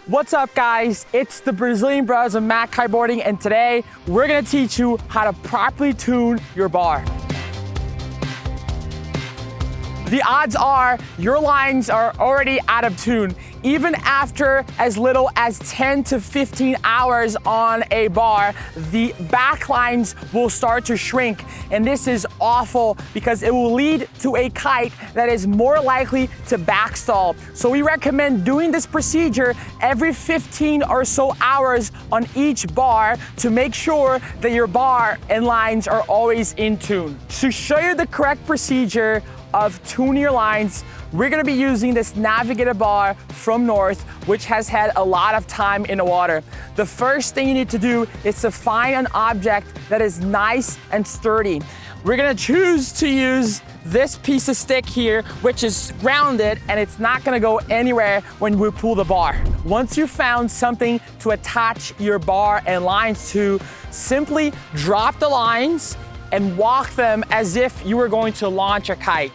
What's up, guys? It's the Brazilian Bros of MACkiteboarding, and today we're gonna teach you how to properly tune your bar. The odds are your lines are already out of tune. Even after as little as 10 to 15 hours on a bar, the back lines will start to shrink. And this is awful because it will lead to a kite that is more likely to backstall. So we recommend doing this procedure every 15 or so hours on each bar to make sure that your bar and lines are always in tune. To show you the correct procedure of tuning your lines, we're gonna be using this Navigator bar from North, which has had a lot of time in the water. The first thing you need to do is to find an object that is nice and sturdy. We're gonna choose to use this piece of stick here, which is grounded and it's not gonna go anywhere when we pull the bar. Once you've found something to attach your bar and lines to, simply drop the lines and walk them as if you were going to launch a kite.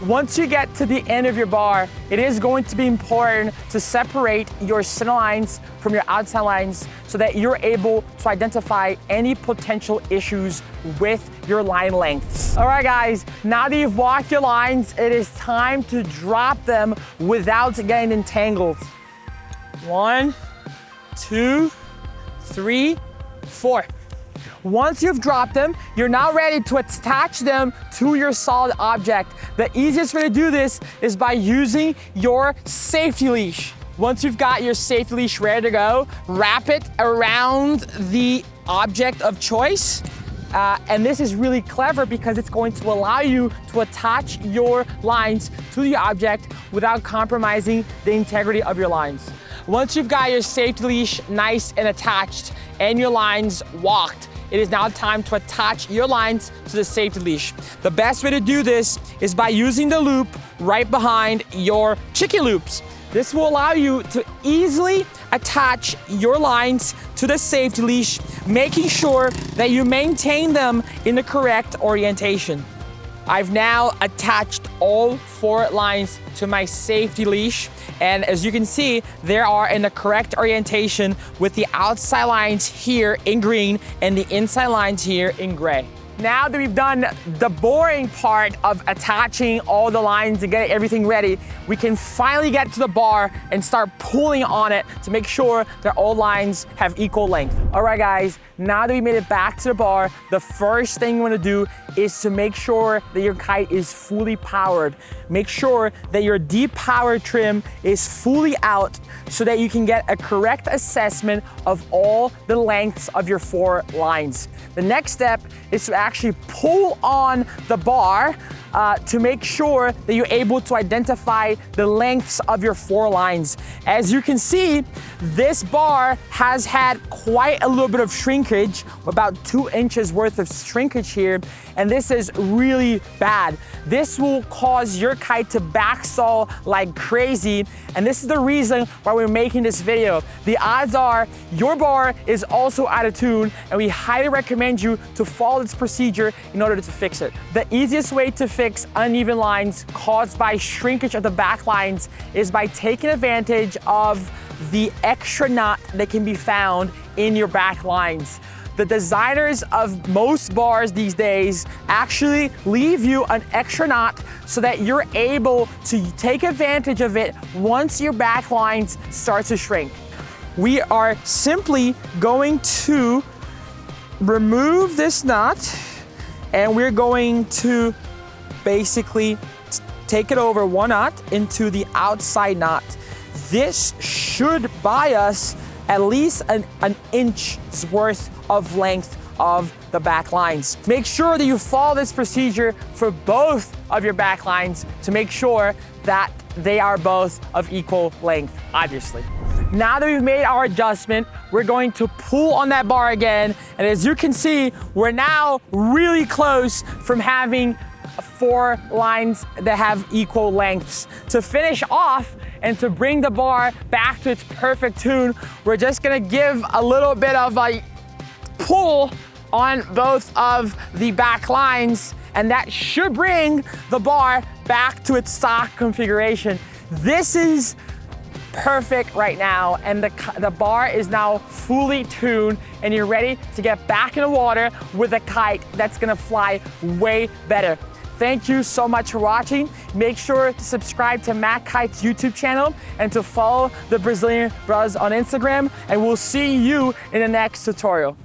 Once you get to the end of your bar, it is going to be important to separate your center lines from your outside lines so that you're able to identify any potential issues with your line lengths. All right, guys, now that you've walked your lines, it is time to drop them without getting entangled. 1, 2, 3, 4. Once you've dropped them, you're now ready to attach them to your solid object. The easiest way to do this is by using your safety leash. Once you've got your safety leash ready to go, wrap it around the object of choice. And this is really clever because it's going to allow you to attach your lines to the object without compromising the integrity of your lines. Once you've got your safety leash nice and attached and your lines walked, it is now time to attach your lines to the safety leash. The best way to do this is by using the loop right behind your chicken loops. This will allow you to easily attach your lines to the safety leash, making sure that you maintain them in the correct orientation. I've now attached all 4 lines to my safety leash, and as you can see, they are in the correct orientation with the outside lines here in green and the inside lines here in gray. Now that we've done the boring part of attaching all the lines and getting everything ready, we can finally get to the bar and start pulling on it to make sure that all lines have equal length. All right, guys, now that we made it back to the bar, the first thing you want to do is to make sure that your kite is fully powered. Make sure that your deep power trim is fully out so that you can get a correct assessment of all the lengths of your 4 lines. The next step is to actually pull on the bar to make sure that you're able to identify the lengths of your 4 lines. As you can see, this bar has had quite a little bit of shrinkage, about 2 inches worth of shrinkage here, and this is really bad. This will cause your kite to backstall like crazy, and this is the reason why we're making this video. The odds are your bar is also out of tune, and we highly recommend you to follow this procedure in order to fix it. The easiest way to fix uneven lines caused by shrinkage of the back lines is by taking advantage of the extra knot that can be found in your back lines. The designers of most bars these days actually leave you an extra knot so that you're able to take advantage of it once your back lines start to shrink. We are simply going to remove this knot, and we're going to basically take it over 1 knot into the outside knot. This should buy us at least an inch's worth of length of the back lines. Make sure that you follow this procedure for both of your back lines to make sure that they are both of equal length, obviously. Now that we've made our adjustment, we're going to pull on that bar again. And as you can see, we're now really close from having 4 lines that have equal lengths. To finish off and to bring the bar back to its perfect tune, we're just gonna give a little bit of a pull on both of the back lines, and that should bring the bar back to its stock configuration. This is perfect right now, and the bar is now fully tuned, and you're ready to get back in the water with a kite that's gonna fly way better. Thank you so much for watching. Make sure to subscribe to MACKite's YouTube channel and to follow the Brazilian Bros on Instagram, and we'll see you in the next tutorial.